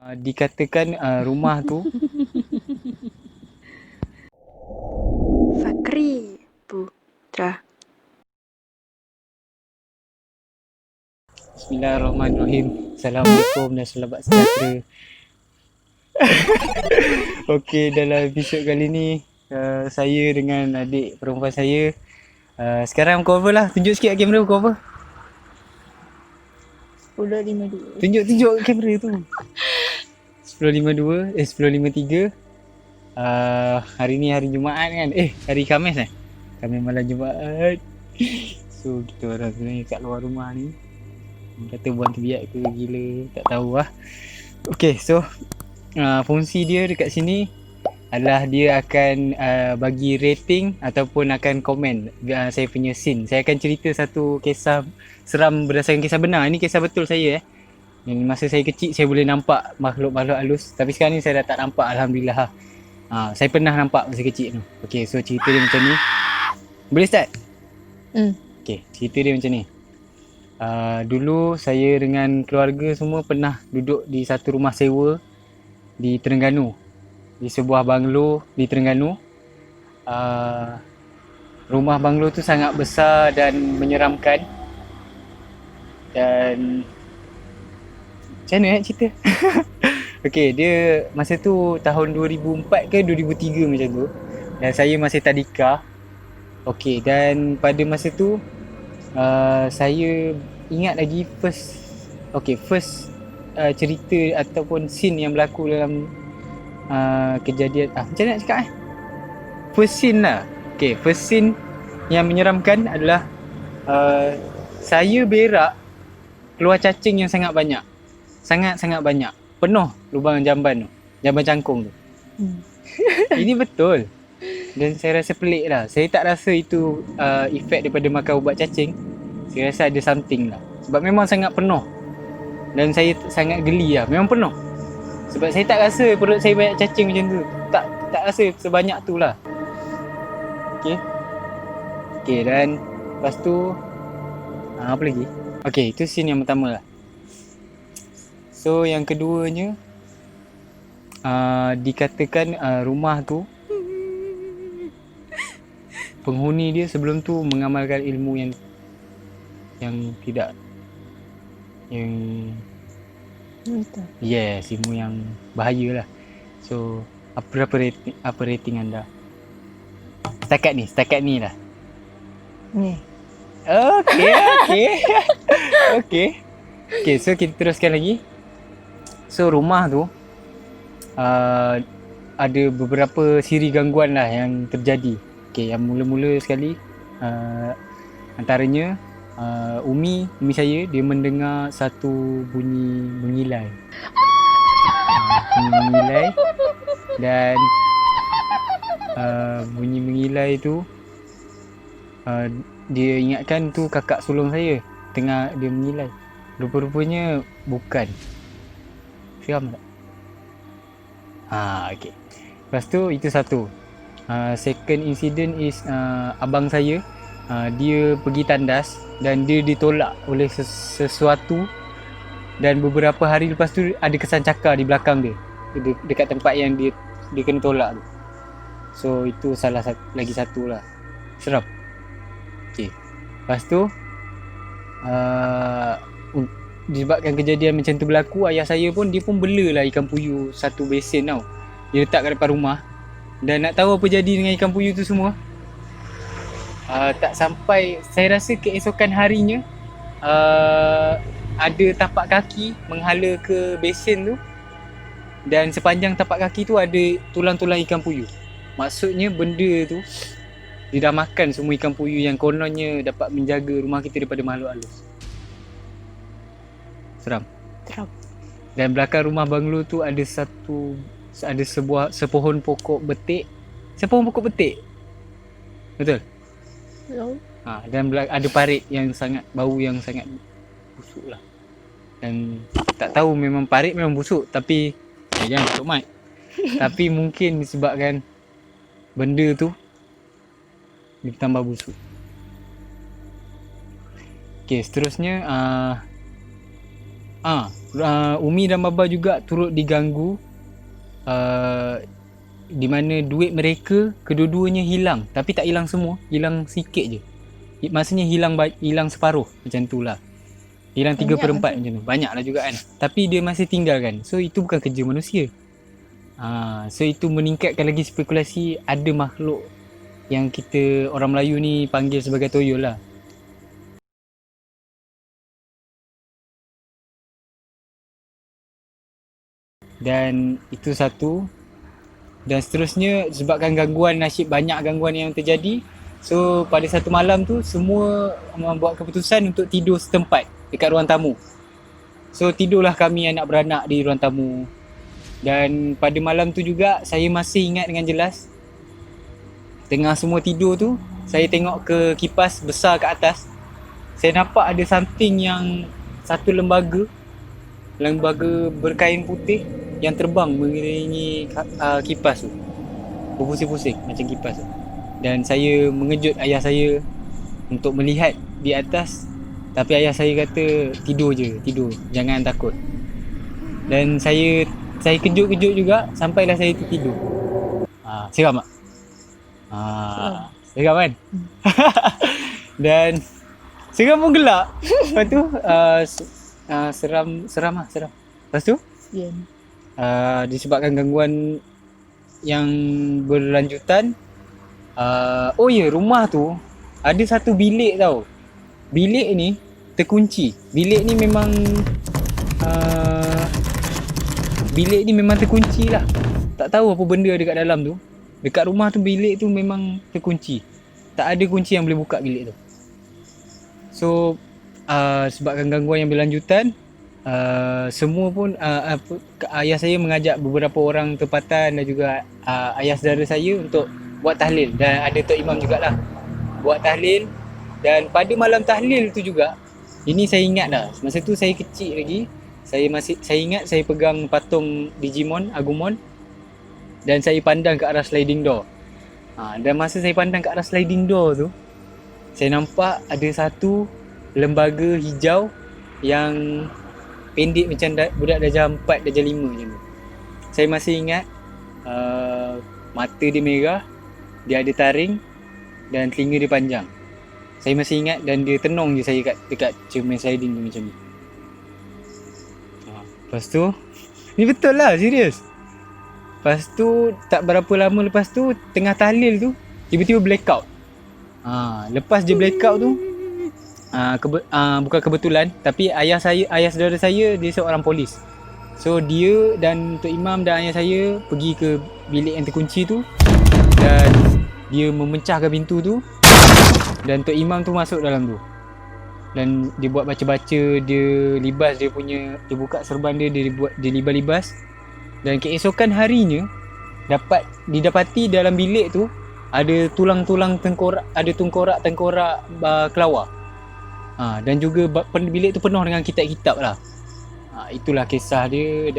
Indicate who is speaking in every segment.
Speaker 1: Dikatakan rumah tu
Speaker 2: Fakri Putra.
Speaker 1: Bismillahirrahmanirrahim. Assalamualaikum dan selamat sejahtera. Okey, dalam episod kali ni saya dengan adik perempuan saya sekarang cover lah. Tunjuk sikit kamera cover.
Speaker 2: 10.52.
Speaker 1: Tunjuk kamera tu. 10.53. Hari ni hari Jumaat kan. Hari Khamis kan. Khamis malam Jumaat. So kita orang sebenarnya kat luar rumah ni. Kata buang terbiak ke gila, tak tahu lah. Okay, so fungsi dia dekat sini adalah dia akan bagi rating ataupun akan komen saya punya scene. Saya akan cerita satu kisah seram berdasarkan kisah benar. Ini kisah betul saya Masa saya kecil saya boleh nampak makhluk-makhluk halus. Tapi sekarang ni saya dah tak nampak, Alhamdulillah. Saya pernah nampak masa kecil tu. Okay, so cerita dia macam ni. Boleh start? Okay, cerita dia macam ni. Dulu saya dengan keluarga semua pernah duduk di satu rumah sewa di Terengganu, di sebuah banglo di Terengganu. Rumah banglo tu sangat besar dan menyeramkan. Dan macam mana cerita? Okay, dia masa tu tahun 2004 ke 2003 macam tu. Dan saya masih tadika. Okay, dan pada masa tu saya ingat lagi first cerita ataupun scene yang berlaku dalam kejadian macam mana nak cakap first scene lah. Okay, first scene yang menyeramkan adalah saya berak keluar cacing yang sangat banyak. Sangat-sangat banyak. Penuh lubang jamban tu, jamban cangkung tu. Ini betul. Dan saya rasa pelik lah. Saya tak rasa itu efek daripada makan ubat cacing. Saya rasa ada something lah. Sebab memang sangat penuh. Dan saya sangat geli lah. Memang penuh. Sebab saya tak rasa perut saya banyak cacing macam tu. Tak rasa sebanyak tu lah. Okay, dan lepas tu apa lagi? Okay, itu scene yang pertama lah. So yang keduanya, dikatakan rumah tu penghuni dia sebelum tu mengamalkan ilmu yang tidak ilmu yang bahaya lah. So apa rating anda setakat ni lah?
Speaker 2: Ni.
Speaker 1: Okay, so kita teruskan lagi. So rumah tu ada beberapa siri gangguan lah yang terjadi. Okay, yang mula-mula sekali antaranya Umi saya dia mendengar satu bunyi mengilai. Dan bunyi mengilai tu dia ingatkan tu kakak sulung saya tengah dia mengilai. Rupa-rupanya bukan. Seram tak? Okay. Lepas tu itu satu. Second incident is abang saya dia pergi tandas dan dia ditolak oleh sesuatu, dan beberapa hari lepas tu ada kesan cakar di belakang dia dekat tempat yang dia kena tolak tu. So itu lagi satu lah. Seram. Okay. Lepas tu disebabkan kejadian macam tu berlaku, ayah saya pun belalah ikan puyuh satu besen tau. Dia letak kat depan rumah. Dan nak tahu apa jadi dengan ikan puyuh tu semua, tak sampai, saya rasa keesokan harinya ada tapak kaki menghala ke besen tu, dan sepanjang tapak kaki tu ada tulang-tulang ikan puyuh. Maksudnya benda tu dia dah makan semua ikan puyuh yang kononnya dapat menjaga rumah kita daripada makhluk halus. Seram. Dan belakang rumah banglo tu ada sepohon pokok betik. Betul? Dan ada parit yang bau yang sangat busuk lah. Dan tak tahu memang parit memang busuk, tapi jangan tutup mic. Tapi mungkin disebabkan benda tu dia tambah busuk. Okay, seterusnya Umi dan Baba juga turut diganggu, di mana duit mereka kedua-duanya hilang, tapi tak hilang semua, hilang sikit je. Maksudnya hilang separuh macam tu lah. Hilang 3/4 macam tu. Banyak lah juga kan. Tapi dia masih tinggalkan. So itu bukan kerja manusia. So itu meningkatkan lagi spekulasi ada makhluk yang kita orang Melayu ni panggil sebagai toyol lah. Dan itu satu. Dan seterusnya sebabkan gangguan, nasyid banyak gangguan yang terjadi. So pada satu malam tu semua membuat keputusan untuk tidur setempat dekat ruang tamu. So tidurlah kami anak beranak di ruang tamu. Dan pada malam tu juga saya masih ingat dengan jelas, tengah semua tidur tu, saya tengok ke kipas besar kat atas. Saya nampak ada something yang satu lembaga berkain putih yang terbang mengelilingi kipas tu, berpusing-pusing macam kipas tu. Dan saya mengejut ayah saya untuk melihat di atas, tapi ayah saya kata tidur je, tidur, jangan takut. Dan saya kejut-kejut juga sampailah saya tertidur. Seram tak? Seram kan? Dan seram pun gelak. Lepas tu seram. Lepas tu disebabkan gangguan yang berlanjutan, oh ya, rumah tu ada satu bilik tau. Bilik ni terkunci. Bilik ni memang terkunci lah. Tak tahu apa benda ada kat dalam tu. Dekat rumah tu bilik tu memang terkunci. Tak ada kunci yang boleh buka bilik tu. So sebabkan gangguan yang berlanjutan, semua pun ayah saya mengajak beberapa orang tempatan dan juga ayah saudara saya untuk buat tahlil. Dan ada Tok Imam jugalah buat tahlil. Dan pada malam tahlil tu juga, ini saya ingat dah, masa tu saya kecil lagi. Saya ingat saya pegang patung Digimon, Agumon, dan saya pandang ke arah sliding door. Dan masa saya pandang ke arah sliding door tu, saya nampak ada satu lembaga hijau yang pendek macam budak darjah 4, darjah 5 macam tu. Saya masih ingat mata dia merah, dia ada taring dan telinga dia panjang. Saya masih ingat, dan dia tenung je saya dekat cermin sliding tu macam ni. Lepas tu, ni betul lah, serius. Lepas tu, tak berapa lama lepas tu, tengah tahlil tu, tiba-tiba blackout. Lepas je blackout tu, bukan kebetulan, tapi ayah saudara saya, dia seorang polis. So dia dan Tok Imam dan ayah saya pergi ke bilik yang terkunci tu, dan dia memecahkan pintu tu, dan Tok Imam tu masuk dalam tu. Dan dia buat baca-baca, dia libas dia buka serban dia libas-libas. Dan keesokan harinya didapati dalam bilik tu ada tulang-tulang tengkorak, ada tengkorak kelawar. Dan juga bilik tu penuh dengan kitab-kitab lah. Itulah kisah dia.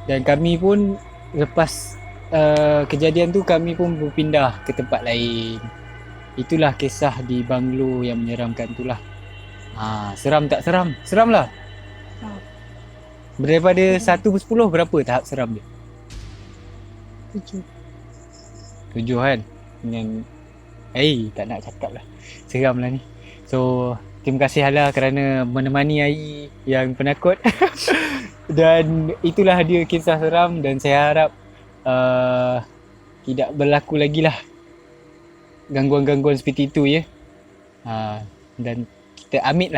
Speaker 1: Dan kami pun lepas kejadian tu, kami pun berpindah ke tempat lain. Itulah kisah di banglo yang menyeramkan tu lah. Seram tak seram? Seram lah. Daripada 1 per 10, berapa tahap seram dia? 7 kan? Dengan tak nak cakap lah, seram lah ni. So terima kasih Hala kerana menemani Ai yang penakut. Dan itulah dia kisah seram. Dan saya harap tidak berlaku lagi lah gangguan-gangguan seperti itu, ya. Dan kita amit.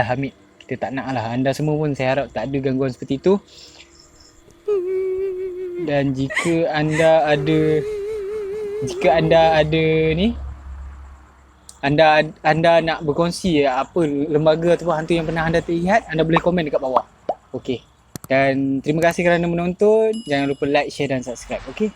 Speaker 1: Kita tak nak lah. Anda semua pun saya harap tak ada gangguan seperti itu. Dan jika anda ada nak berkongsi apa lembaga atau hantu yang pernah anda terlihat, anda boleh komen dekat bawah. Okey. Dan terima kasih kerana menonton. Jangan lupa like, share dan subscribe. Okey.